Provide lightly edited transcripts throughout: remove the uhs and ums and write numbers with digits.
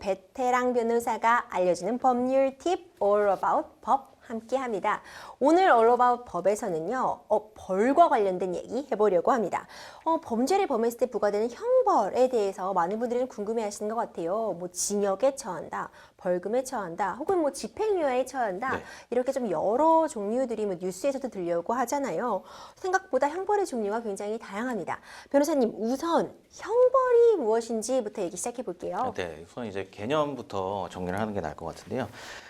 베테랑 변호사가 알려주는 법률 팁 All About 법 함께합니다. 오늘 All About 법에서는요, 벌과 관련된 얘기 해보려고 합니다. 범죄를 범했을 때 부과되는 형벌에 대해서 많은 분들이 궁금해하시는 것 같아요. 뭐 징역에 처한다, 벌금에 처한다, 혹은 뭐 집행유예에 처한다. 네. 이렇게 좀 여러 종류들이 뭐 뉴스에서도 들려오고 하잖아요. 생각보다 형벌의 종류가 굉장히 다양합니다. 변호사님, 우선 형벌이 무엇인지부터 얘기 시작해 볼게요. 네, 우선 이제 개념부터 정리를 하는 게 나을 것 같은데요.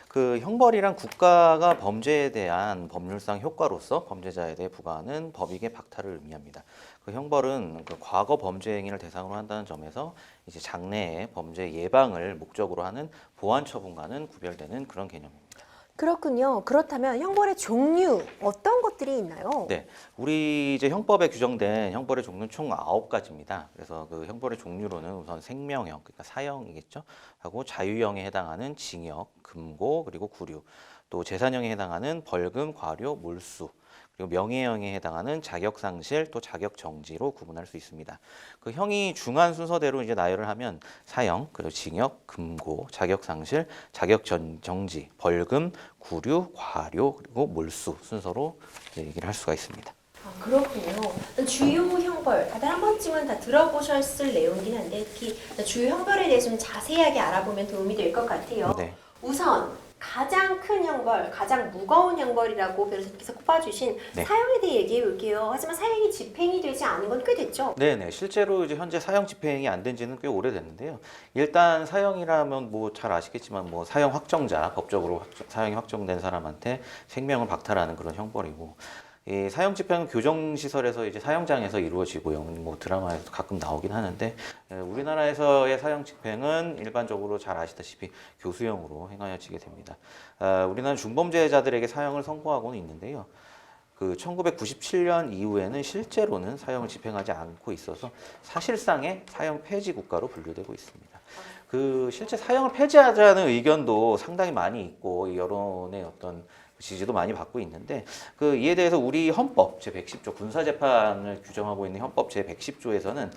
그 형벌이란 국가가 범죄에 대한 법률상 효과로서 범죄자에 대해 부과하는 법익의 박탈을 의미합니다. 그 형벌은 그 과거 범죄 행위를 대상으로 한다는 점에서 이제 장래의 범죄 예방을 목적으로 하는 보완 처분과는 구별되는 그런 개념입니다. 그렇군요. 그렇다면 형벌의 종류 어떤 것들이 있나요? 네, 우리 이제 형법에 규정된 형벌의 종류는 총 9가지입니다. 그래서 그 형벌의 종류로는 우선 생명형, 그러니까 사형이겠죠. 하고 자유형에 해당하는 징역, 금고, 그리고 구류. 또 재산형에 해당하는 벌금, 과료, 몰수. 그리고 명예형에 해당하는 자격상실 또 자격정지로 구분할 수 있습니다. 그 형이 중한 순서대로 이제 나열을 하면 사형, 그리고 징역, 금고, 자격상실, 자격정지, 벌금, 구류, 과료, 그리고 몰수 순서로 얘기를 할 수가 있습니다. 그렇군요. 주요 형벌 다들 한 번쯤은 다 들어보셨을 내용이긴 한데 특히 주요 형벌에 대해서 좀 자세하게 알아보면 도움이 될 것 같아요. 네. 우선 가장 큰 형벌, 가장 무거운 형벌이라고 변호사님께서 꼽아주신 네. 사형에 대해 얘기해 볼게요. 하지만 사형이 집행이 되지 않은 건 꽤 됐죠? 네네. 실제로 이제 현재 사형 집행이 안 된 지는 꽤 오래됐는데요. 일단 사형이라면 뭐 잘 아시겠지만 뭐 사형 확정자, 법적으로 사형이 확정된 사람한테 생명을 박탈하는 그런 형벌이고, 이 사형 집행은 교정시설에서 이제 사형장에서 이루어지고요. 뭐 드라마에서 가끔 나오긴 하는데, 우리나라에서의 사형 집행은 일반적으로 잘 아시다시피 교수형으로 행하여지게 됩니다. 우리나라 중범죄자들에게 사형을 선고하고는 있는데요. 그 1997년 이후에는 실제로는 사형을 집행하지 않고 있어서 사실상의 사형 폐지 국가로 분류되고 있습니다. 그 실제 사형을 폐지하자는 의견도 상당히 많이 있고 이 여론의 어떤 지지도 많이 받고 있는데, 그 이에 대해서 우리 헌법 제110조 군사재판을 규정하고 있는 헌법 제110조에서는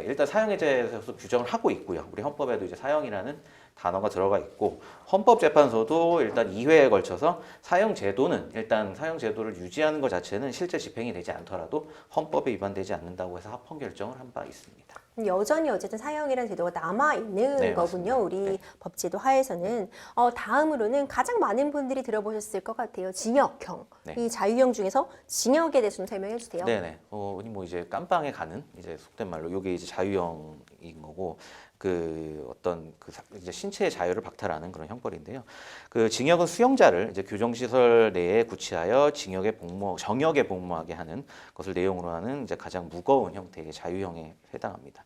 일단 사형에 대해서 규정을 하고 있고요. 우리 헌법에도 이제 사형이라는 단어가 들어가 있고, 헌법재판소도 일단 2회에 걸쳐서 사형 제도는 일단 사형 제도를 유지하는 것 자체는 실제 집행이 되지 않더라도 헌법에 위반되지 않는다고 해서 합헌 결정을 한 바 있습니다. 여전히 어쨌든 사형이라는 제도가 남아있는 네, 거군요. 맞습니다. 우리 네. 법제도 하에서는. 다음으로는 가장 많은 분들이 들어보셨을 것 같아요. 징역형. 네. 이 자유형 중에서 징역에 대해서 좀 설명해 주세요. 네네. 흔히 뭐 이제 깜빵에 가는 이제 속된 말로 이게 이제 자유형인 거고, 그 어떤 그 이제 신체의 자유를 박탈하는 그런 형벌인데요. 그 징역은 수용자를 이제 교정시설 내에 구치하여 정역에 복무하게 하는 것을 내용으로 하는 이제 가장 무거운 형태의 자유형에 해당합니다.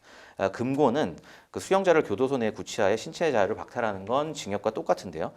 금고는 그 수용자를 교도소 내에 구치하여 신체의 자유를 박탈하는 건 징역과 똑같은데요.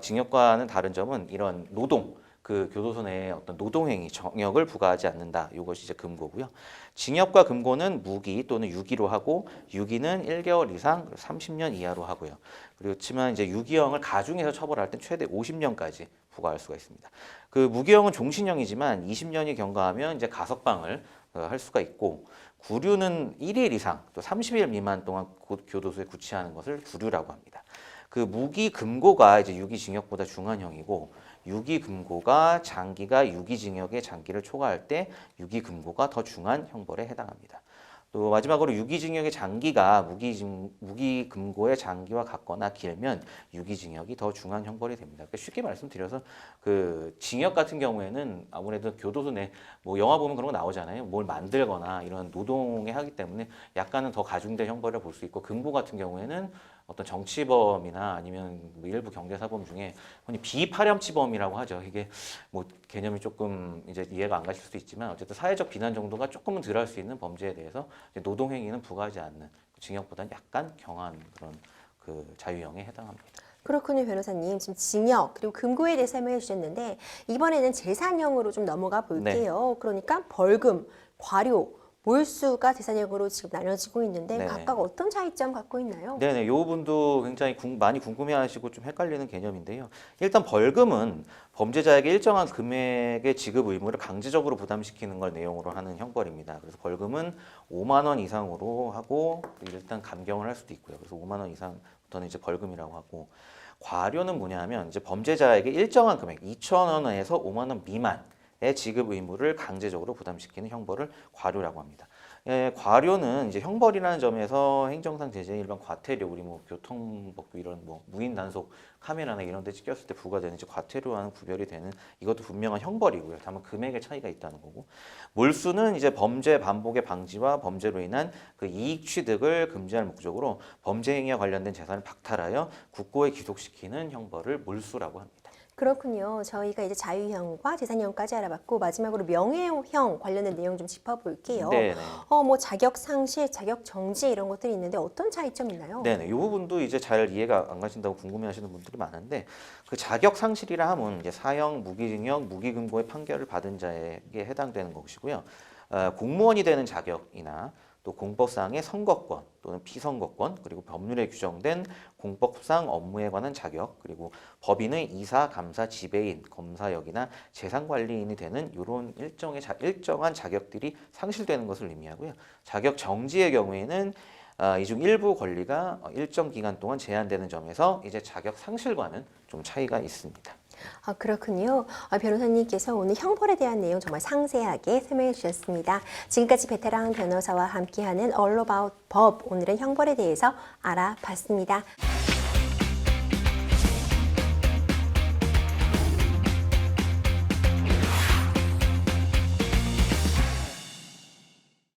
징역과는 다른 점은 이런 노동, 그 교도소 내에 어떤 노동행위, 정역을 부과하지 않는다. 이것이 이제 금고고요. 징역과 금고는 무기 또는 유기로 하고, 유기는 1개월 이상 30년 이하로 하고요. 그렇지만 이제 유기형을 가중해서 처벌할 땐 최대 50년까지 부과할 수가 있습니다. 그 무기형은 종신형이지만 20년이 경과하면 이제 가석방을 할 수가 있고, 구류는 1일 이상 또 30일 미만 동안 교도소에 구치하는 것을 구류라고 합니다. 그 무기 금고가 이제 유기징역보다 중한 형이고, 유기금고가 장기가 유기징역의 장기를 초과할 때 유기금고가 더 중한 형벌에 해당합니다. 또 마지막으로 유기징역의 장기가 무기금고의 장기와 같거나 길면 유기징역이 더 중한 형벌이 됩니다. 그러니까 쉽게 말씀드려서 그 징역 같은 경우에는 아무래도 교도소 내 뭐 영화 보면 그런 거 나오잖아요. 뭘 만들거나 이런 노동에 하기 때문에 약간은 더 가중된 형벌을 볼 수 있고, 금고 같은 경우에는 어떤 정치범이나 아니면 뭐 일부 경제사범 중에 흔히 비파렴치범이라고 하죠. 이게 뭐 개념이 조금 이제 이해가 안 가실 수도 있지만 어쨌든 사회적 비난 정도가 조금은 덜할 수 있는 범죄에 대해서 노동행위는 부과하지 않는 징역보다는 약간 경한 그런 그 자유형에 해당합니다. 그렇군요, 변호사님. 지금 징역 그리고 금고에 대해 설명해 주셨는데 이번에는 재산형으로 좀 넘어가 볼게요. 그러니까 벌금, 과료, 몰수가 재산형으로 지금 나눠지고 있는데 네네. 각각 어떤 차이점 갖고 있나요? 네네, 이 부분도 굉장히 많이 궁금해하시고 좀 헷갈리는 개념인데요. 일단 벌금은 범죄자에게 일정한 금액의 지급 의무를 강제적으로 부담시키는 걸 내용으로 하는 형벌입니다. 그래서 벌금은 5만 원 이상으로 하고 일단 감경을 할 수도 있고요. 그래서 5만 원 이상 원부터는 이제 벌금이라고 하고, 과료는 뭐냐면 이제 범죄자에게 일정한 금액 2,000원에서 5만 원 미만의 지급 의무를 강제적으로 부담시키는 형벌을 과료라고 합니다. 예, 과료는 이제 형벌이라는 점에서 행정상 제재 일반 과태료, 우리 뭐 교통법규 이런 뭐 무인 단속 카메라나 이런 데 찍혔을 때 부과되는 이제 과태료와는 구별이 되는, 이것도 분명한 형벌이고요. 다만 금액의 차이가 있다는 거고, 몰수는 이제 범죄 반복의 방지와 범죄로 인한 그 이익 취득을 금지할 목적으로 범죄 행위와 관련된 재산을 박탈하여 국고에 기속시키는 형벌을 몰수라고 합니다. 그렇군요. 저희가 이제 자유형과 재산형까지 알아봤고 마지막으로 명예형 관련된 내용 좀 짚어볼게요. 네네. 뭐 자격 상실, 자격 정지 이런 것들이 있는데 어떤 차이점이 있나요? 네네. 이 부분도 이제 잘 이해가 안 가신다고 궁금해하시는 분들이 많은데, 그 자격 상실이라 함은 이제 사형, 무기징역, 무기금고의 판결을 받은 자에게 해당되는 것이고요. 공무원이 되는 자격이나 또 공법상의 선거권 또는 피선거권, 그리고 법률에 규정된 공법상 업무에 관한 자격, 그리고 법인의 이사, 감사, 지배인, 검사역이나 재산관리인이 되는 이런 일정한 자격들이 상실되는 것을 의미하고요. 자격 정지의 경우에는 이 중 일부 권리가 일정 기간 동안 제한되는 점에서 이제 자격 상실과는 좀 차이가 있습니다. 그렇군요. 변호사님께서 오늘 형벌에 대한 내용 정말 상세하게 설명해 주셨습니다. 지금까지 베테랑 변호사와 함께하는 All About 법, 오늘은 형벌에 대해서 알아봤습니다.